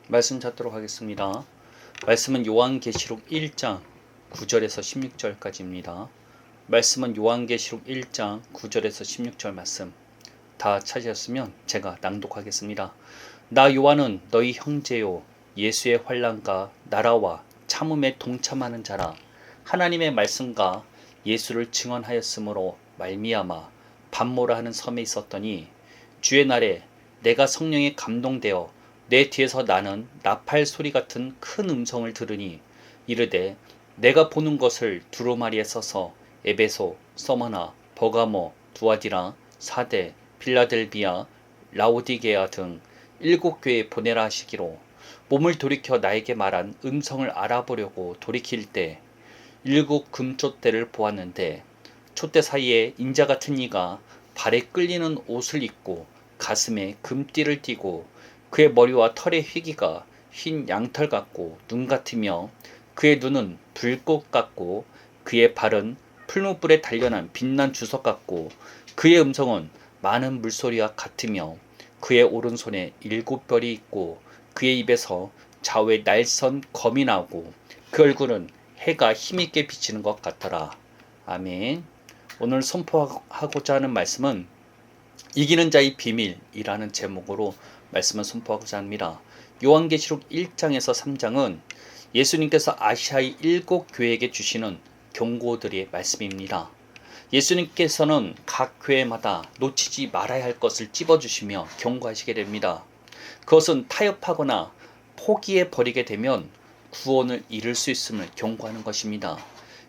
말씀 찾도록 하겠습니다. 말씀은 요한계시록 1장 9절에서 16절까지입니다. 말씀은 요한계시록 1장 9절에서 16절 말씀. 다 찾으셨으면 제가 낭독하겠습니다. 나 요한은 너희 형제요 예수의 환난과 나라와 참음에 동참하는 자라. 하나님의 말씀과 예수를 증언하였으므로 말미암아 반모라 하는 섬에 있었더니 주의 날에 내가 성령에 감동되어 내 뒤에서 나는 나팔 소리 같은 큰 음성을 들으니 이르되 내가 보는 것을 두루마리에 써서 에베소, 서머나, 버가모, 두아디라, 사데, 빌라델비아, 라오디게아 등 7교회에 보내라 하시기로 몸을 돌이켜 나에게 말한 음성을 알아보려고 돌이킬 때 7 금촛대를 보았는데 촛대 사이에 인자 같은 이가 발에 끌리는 옷을 입고 가슴에 금띠를 띠고 그의 머리와 털의 휘기가 흰 양털 같고 눈 같으며 그의 눈은 불꽃 같고 그의 발은 풀무불에 단련한 빛난 주석 같고 그의 음성은 많은 물소리와 같으며 그의 오른손에 7별이 있고 그의 입에서 좌우에 날선 검이 나오고 그 얼굴은 해가 힘있게 비치는 것 같더라. 아멘. 오늘 선포하고자 하는 말씀은 이기는 자의 비밀이라는 제목으로 말씀을 선포하고자 합니다. 요한계시록 1장에서 3장은 예수님께서 아시아의 7교회에게 주시는 경고들의 말씀입니다. 예수님께서는 각 교회마다 놓치지 말아야 할 것을 찝어주시며 경고하시게 됩니다. 그것은 타협하거나 포기해 버리게 되면 구원을 잃을 수 있음을 경고하는 것입니다.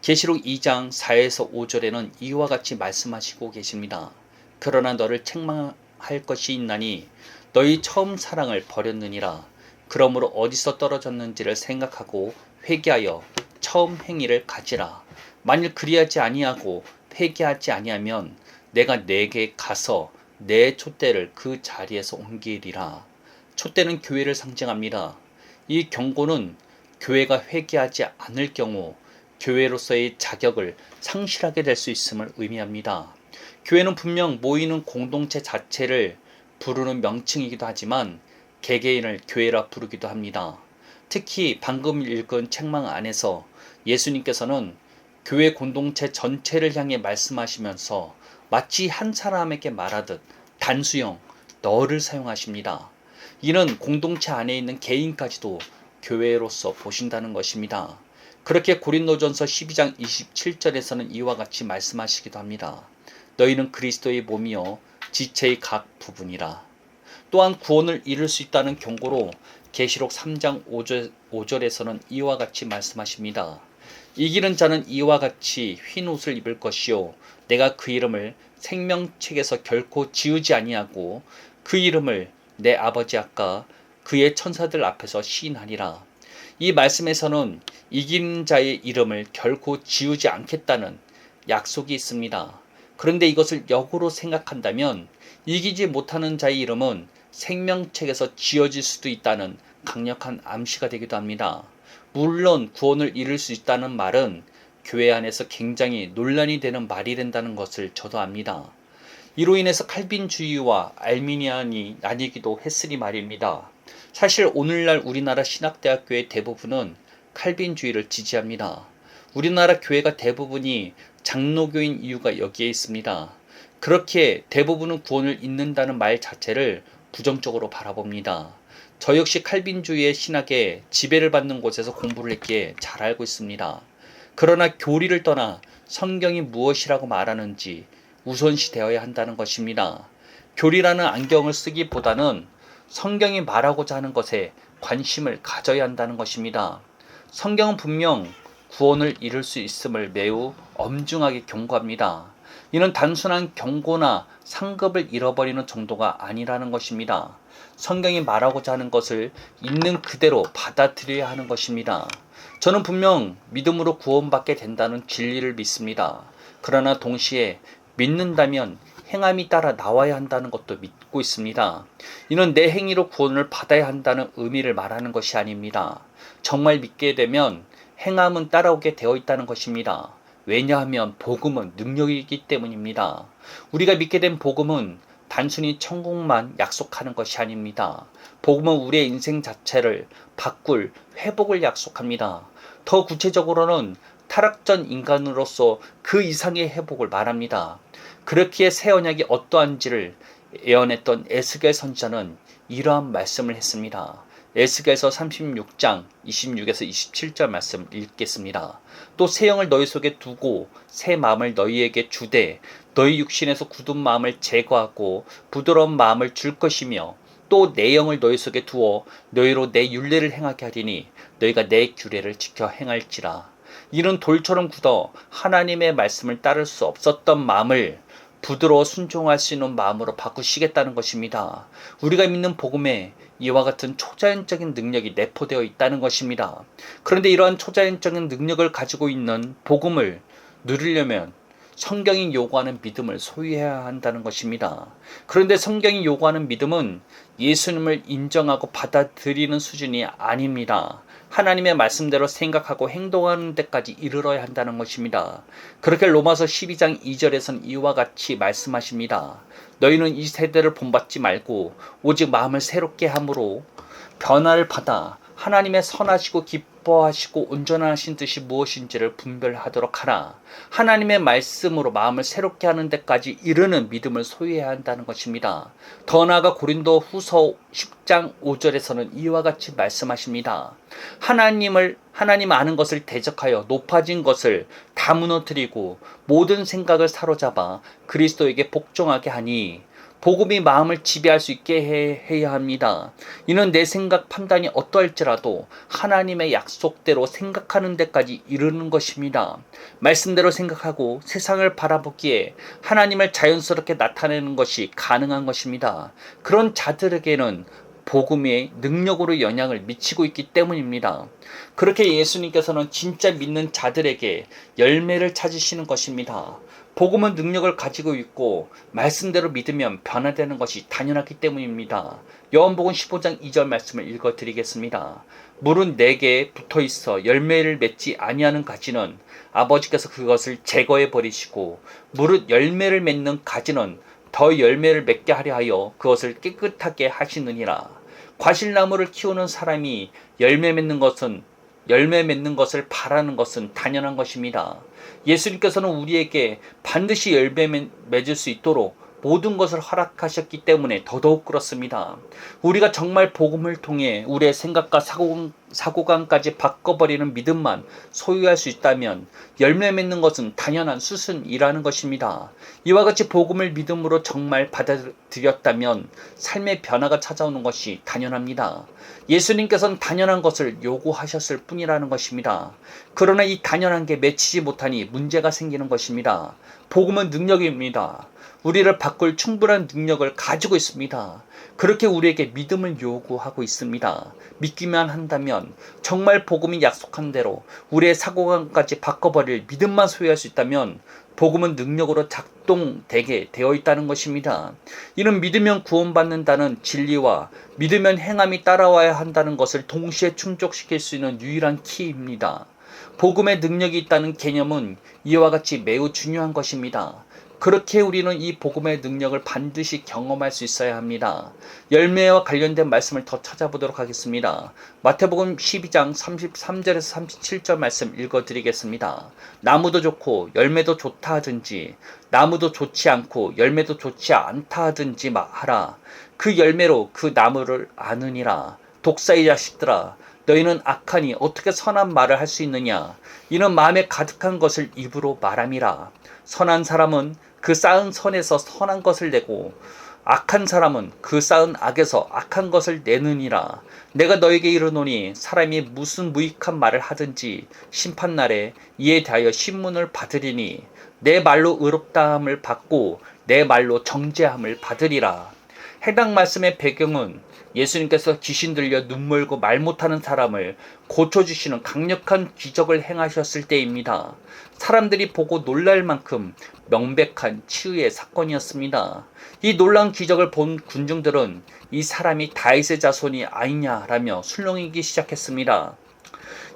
계시록 2장 4에서 5절에는 이와 같이 말씀하시고 계십니다. 그러나 너를 책망할 것이 있나니 너희 처음 사랑을 버렸느니라. 그러므로 어디서 떨어졌는지를 생각하고 회개하여 처음 행위를 가지라. 만일 그리하지 아니하고 회개하지 아니하면 내가 내게 가서 내 촛대를 그 자리에서 옮기리라. 촛대는 교회를 상징합니다. 이 경고는 교회가 회개하지 않을 경우 교회로서의 자격을 상실하게 될 수 있음을 의미합니다. 교회는 분명 모이는 공동체 자체를 부르는 명칭이기도 하지만 개개인을 교회라 부르기도 합니다. 특히 방금 읽은 책망 안에서 예수님께서는 교회 공동체 전체를 향해 말씀하시면서 마치 한 사람에게 말하듯 단수형 너를 사용하십니다. 이는 공동체 안에 있는 개인까지도 교회로서 보신다는 것입니다. 그렇게 고린도전서 12장 27절에서는 이와 같이 말씀하시기도 합니다. 너희는 그리스도의 몸이요 지체의 각 부분이라. 또한 구원을 잃을 수 있다는 경고로 계시록 3장 5절에서는 이와 같이 말씀하십니다. 이기는 자는 이와 같이 흰 옷을 입을 것이요 내가 그 이름을 생명책에서 결코 지우지 아니하고 그 이름을 내 아버지 앞과 그의 천사들 앞에서 시인하리라. 이 말씀에서는 이기는 자의 이름을 결코 지우지 않겠다는 약속이 있습니다. 그런데 이것을 역으로 생각한다면 이기지 못하는 자의 이름은 생명책에서 지워질 수도 있다는 강력한 암시가 되기도 합니다. 물론 구원을 잃을 수 있다는 말은 교회 안에서 굉장히 논란이 되는 말이 된다는 것을 저도 압니다. 이로 인해서 칼빈주의와 알미니안이 나뉘기도 했으니 말입니다. 사실 오늘날 우리나라 신학대학교의 대부분은 칼빈주의를 지지합니다. 우리나라 교회가 대부분이 장로교인 이유가 여기에 있습니다. 그렇게 대부분은 구원을 잊는다는 말 자체를 부정적으로 바라봅니다. 저 역시 칼빈주의의 신학에 지배를 받는 곳에서 공부를 했기에 잘 알고 있습니다. 그러나 교리를 떠나 성경이 무엇이라고 말하는지 우선시 되어야 한다는 것입니다. 교리라는 안경을 쓰기보다는 성경이 말하고자 하는 것에 관심을 가져야 한다는 것입니다. 성경은 분명 구원을 잃을 수 있음을 매우 엄중하게 경고합니다. 이는 단순한 경고나 상급을 잃어버리는 정도가 아니라는 것입니다. 성경이 말하고자 하는 것을 있는 그대로 받아들여야 하는 것입니다. 저는 분명 믿음으로 구원받게 된다는 진리를 믿습니다. 그러나 동시에 믿는다면 행함이 따라 나와야 한다는 것도 믿고 있습니다. 이는 내 행위로 구원을 받아야 한다는 의미를 말하는 것이 아닙니다. 정말 믿게 되면 행함은 따라오게 되어 있다는 것입니다. 왜냐하면 복음은 능력이기 때문입니다. 우리가 믿게 된 복음은 단순히 천국만 약속하는 것이 아닙니다. 복음은 우리의 인생 자체를 바꿀 회복을 약속합니다. 더 구체적으로는 타락전 인간으로서 그 이상의 회복을 말합니다. 그렇기에 새 언약이 어떠한지를 예언했던 에스겔 선지자는 이러한 말씀을 했습니다. 에스겔서 36장 26에서 27절 말씀 읽겠습니다. 또 새 영을 너희 속에 두고 새 마음을 너희에게 주되 너희 육신에서 굳은 마음을 제거하고 부드러운 마음을 줄 것이며 또 내 영을 너희 속에 두어 너희로 내 율례를 행하게 하리니 너희가 내 규례를 지켜 행할지라. 이는 돌처럼 굳어 하나님의 말씀을 따를 수 없었던 마음을 부드러워 순종할 수 있는 마음으로 바꾸시겠다는 것입니다. 우리가 믿는 복음에 이와 같은 초자연적인 능력이 내포되어 있다는 것입니다. 그런데 이러한 초자연적인 능력을 가지고 있는 복음을 누리려면 성경이 요구하는 믿음을 소유해야 한다는 것입니다. 그런데 성경이 요구하는 믿음은 예수님을 인정하고 받아들이는 수준이 아닙니다. 하나님의 말씀대로 생각하고 행동하는 데까지 이르러야 한다는 것입니다. 그렇게 로마서 12장 2절에서는 이와 같이 말씀하십니다. 너희는 이 세대를 본받지 말고 오직 마음을 새롭게 함으로 변화를 받아 하나님의 선하시고 기뻐하시고 온전하신 뜻이 무엇인지를 분별하도록 하라. 하나님의 말씀으로 마음을 새롭게 하는 데까지 이르는 믿음을 소유해야 한다는 것입니다. 더 나아가 고린도 후서 10장 5절에서는 이와 같이 말씀하십니다. 하나님 아는 것을 대적하여 높아진 것을 다 무너뜨리고 모든 생각을 사로잡아 그리스도에게 복종하게 하니 복음이 마음을 지배할 수 있게 해야 합니다. 이는 내 생각 판단이 어떠할지라도 하나님의 약속대로 생각하는 데까지 이르는 것입니다. 말씀대로 생각하고 세상을 바라보기에 하나님을 자연스럽게 나타내는 것이 가능한 것입니다. 그런 자들에게는 복음의 능력으로 영향을 미치고 있기 때문입니다. 그렇게 예수님께서는 진짜 믿는 자들에게 열매를 찾으시는 것입니다. 복음은 능력을 가지고 있고 말씀대로 믿으면 변화되는 것이 당연하기 때문입니다. 요한복음 15장 2절 말씀을 읽어드리겠습니다. 물은 내게 붙어있어 열매를 맺지 아니하는 가지는 아버지께서 그것을 제거해 버리시고 무릇 열매를 맺는 가지는 더 열매를 맺게 하려 하여 그것을 깨끗하게 하시느니라. 과실나무를 키우는 사람이 열매 맺는 것을 바라는 것은 당연한 것입니다. 예수님께서는 우리에게 반드시 열매 맺을 수 있도록 모든 것을 허락하셨기 때문에 더더욱 그렇습니다. 우리가 정말 복음을 통해 우리의 생각과 사고관까지 바꿔버리는 믿음만 소유할 수 있다면 열매 맺는 것은 당연한 수순이라는 것입니다. 이와 같이 복음을 믿음으로 정말 받아들였다면 삶의 변화가 찾아오는 것이 당연합니다. 예수님께서는 당연한 것을 요구하셨을 뿐이라는 것입니다. 그러나 이 당연한 게 맺히지 못하니 문제가 생기는 것입니다. 복음은 능력입니다. 우리를 바꿀 충분한 능력을 가지고 있습니다. 그렇게 우리에게 믿음을 요구하고 있습니다. 믿기만 한다면 정말 복음이 약속한 대로 우리의 사고관까지 바꿔버릴 믿음만 소유할 수 있다면 복음은 능력으로 작동되게 되어 있다는 것입니다. 이는 믿으면 구원받는다는 진리와 믿으면 행함이 따라와야 한다는 것을 동시에 충족시킬 수 있는 유일한 키입니다. 복음의 능력이 있다는 개념은 이와 같이 매우 중요한 것입니다. 그렇게 우리는 이 복음의 능력을 반드시 경험할 수 있어야 합니다. 열매와 관련된 말씀을 더 찾아보도록 하겠습니다. 마태복음 12장 33절에서 37절 말씀 읽어드리겠습니다. 나무도 좋고 열매도 좋다 하든지 나무도 좋지 않고 열매도 좋지 않다 하든지 하라. 그 열매로 그 나무를 아느니라. 독사의 자식들아, 너희는 악하니 어떻게 선한 말을 할 수 있느냐. 이는 마음에 가득한 것을 입으로 말함이라. 선한 사람은 그 쌓은 선에서 선한 것을 내고 악한 사람은 그 쌓은 악에서 악한 것을 내느니라. 내가 너에게 이르노니 사람이 무슨 무익한 말을 하든지 심판날에 이에 대하여 신문을 받으리니 내 말로 의롭다함을 받고 내 말로 정죄함을 받으리라. 해당 말씀의 배경은 예수님께서 귀신 들려 눈멀고 말 못하는 사람을 고쳐주시는 강력한 기적을 행하셨을 때입니다. 사람들이 보고 놀랄 만큼 명백한 치유의 사건이었습니다. 이 놀라운 기적을 본 군중들은 이 사람이 다윗의 자손이 아니냐라며 술렁이기 시작했습니다.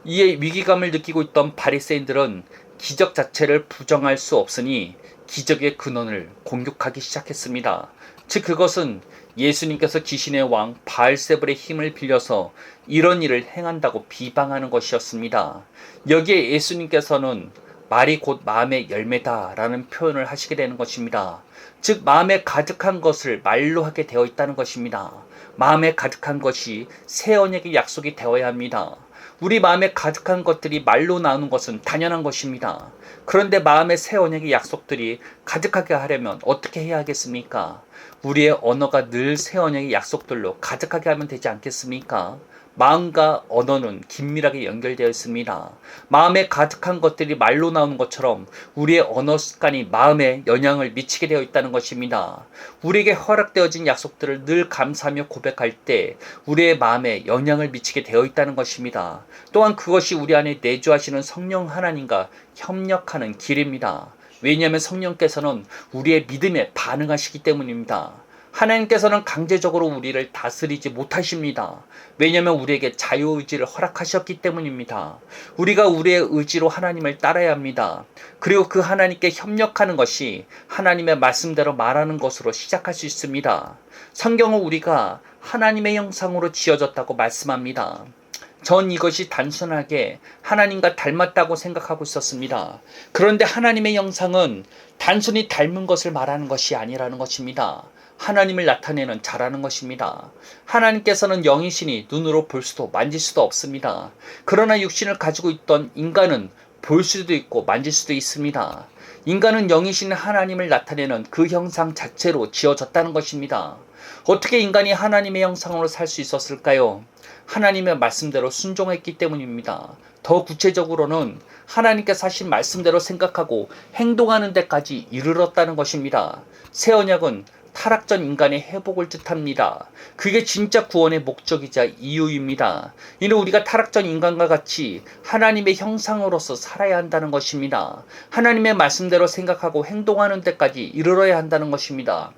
이에 위기감을 느끼고 있던 바리새인들은 기적 자체를 부정할 수 없으니 기적의 근원을 공격하기 시작했습니다. 즉 그것은 예수님께서 귀신의 왕 바알세불의 힘을 빌려서 이런 일을 행한다고 비방하는 것이었습니다. 여기에 예수님께서는 말이 곧 마음의 열매다라는 표현을 하시게 되는 것입니다. 즉 마음에 가득한 것을 말로 하게 되어 있다는 것입니다. 마음에 가득한 것이 새 언약의 약속이 되어야 합니다. 우리 마음에 가득한 것들이 말로 나오는 것은 당연한 것입니다. 그런데 마음의 새 언약의 약속들이 가득하게 하려면 어떻게 해야 하겠습니까? 우리의 언어가 늘 새 언약의 약속들로 가득하게 하면 되지 않겠습니까? 마음과 언어는 긴밀하게 연결되어 있습니다. 마음에 가득한 것들이 말로 나오는 것처럼 우리의 언어 습관이 마음에 영향을 미치게 되어 있다는 것입니다. 우리에게 허락되어진 약속들을 늘 감사하며 고백할 때 우리의 마음에 영향을 미치게 되어 있다는 것입니다. 또한 그것이 우리 안에 내주하시는 성령 하나님과 협력하는 길입니다. 왜냐하면 성령께서는 우리의 믿음에 반응하시기 때문입니다. 하나님께서는 강제적으로 우리를 다스리지 못하십니다. 왜냐하면 우리에게 자유의지를 허락하셨기 때문입니다. 우리가 우리의 의지로 하나님을 따라야 합니다. 그리고 그 하나님께 협력하는 것이 하나님의 말씀대로 말하는 것으로 시작할 수 있습니다. 성경은 우리가 하나님의 형상으로 지어졌다고 말씀합니다. 전 이것이 단순하게 하나님과 닮았다고 생각하고 있었습니다. 그런데 하나님의 형상은 단순히 닮은 것을 말하는 것이 아니라는 것입니다. 하나님을 나타내는 자라는 것입니다. 하나님께서는 영이시니 눈으로 볼 수도 만질 수도 없습니다. 그러나 육신을 가지고 있던 인간은 볼 수도 있고 만질 수도 있습니다. 인간은 영이신 하나님을 나타내는 그 형상 자체로 지어졌다는 것입니다. 어떻게 인간이 하나님의 형상으로 살 수 있었을까요? 하나님의 말씀대로 순종했기 때문입니다. 더 구체적으로는 하나님께서 하신 말씀대로 생각하고 행동하는 데까지 이르렀다는 것입니다. 새 언약은 타락전 인간의 회복을 뜻합니다. 그게 진짜 구원의 목적이자 이유입니다. 이는 우리가 타락전 인간과 같이 하나님의 형상으로서 살아야 한다는 것입니다. 하나님의 말씀대로 생각하고 행동하는 데까지 이르러야 한다는 것입니다.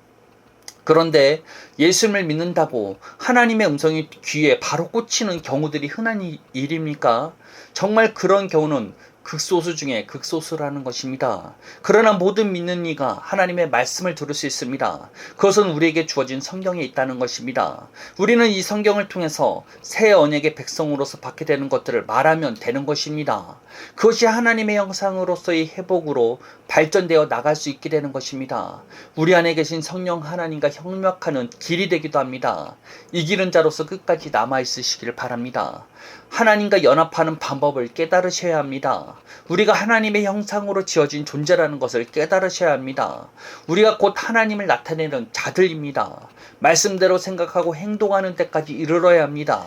그런데 예수님을 믿는다고 하나님의 음성이 귀에 바로 꽂히는 경우들이 흔한 일입니까? 정말 그런 경우는 극소수 중에 극소수라는 것입니다. 그러나 모든 믿는 이가 하나님의 말씀을 들을 수 있습니다. 그것은 우리에게 주어진 성경에 있다는 것입니다. 우리는 이 성경을 통해서 새 언약의 백성으로서 받게 되는 것들을 말하면 되는 것입니다. 그것이 하나님의 형상으로서의 회복으로 발전되어 나갈 수 있게 되는 것입니다. 우리 안에 계신 성령 하나님과 협력하는 길이 되기도 합니다. 이기는 자로서 끝까지 남아있으시기를 바랍니다. 하나님과 연합하는 방법을 깨달으셔야 합니다. 우리가 하나님의 형상으로 지어진 존재라는 것을 깨달으셔야 합니다. 우리가 곧 하나님을 나타내는 자들입니다. 말씀대로 생각하고 행동하는 데까지 이르러야 합니다.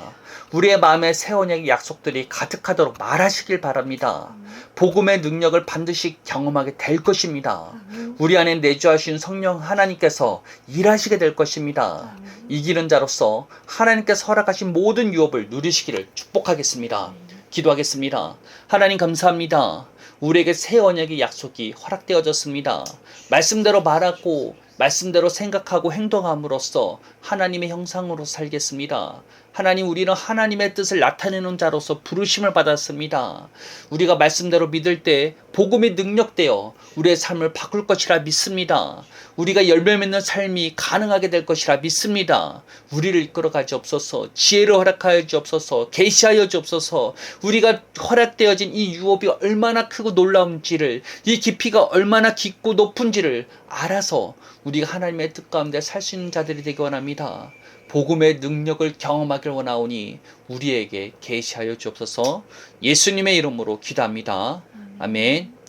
우리의 마음에 새 언약의 약속들이 가득하도록 말하시길 바랍니다. 복음의 능력을 반드시 경험하게 될 것입니다. 우리 안에 내주하신 성령 하나님께서 일하시게 될 것입니다. 이기는 자로서 하나님께서 허락하신 모든 유업을 누리시기를 축복하겠습니다. 기도하겠습니다. 하나님 감사합니다. 우리에게 새 언약의 약속이 허락되어졌습니다. 말씀대로 말하고 말씀대로 생각하고 행동함으로써 하나님의 형상으로 살겠습니다. 하나님, 우리는 하나님의 뜻을 나타내는 자로서 부르심을 받았습니다. 우리가 말씀대로 믿을 때 복음이 능력되어 우리의 삶을 바꿀 것이라 믿습니다. 우리가 열매 맺는 삶이 가능하게 될 것이라 믿습니다. 우리를 이끌어가 주옵소서. 지혜를 허락하여 주옵소서. 계시하여 주옵소서. 우리가 허락되어진 이 유업이 얼마나 크고 놀라운지를, 이 깊이가 얼마나 깊고 높은지를 알아서 우리가 하나님의 뜻 가운데 살 수 있는 자들이 되기 원합니다. 복음의 능력을 경험하길 원하오니 우리에게 계시하여 주옵소서. 예수님의 이름으로 기도합니다. 아멘.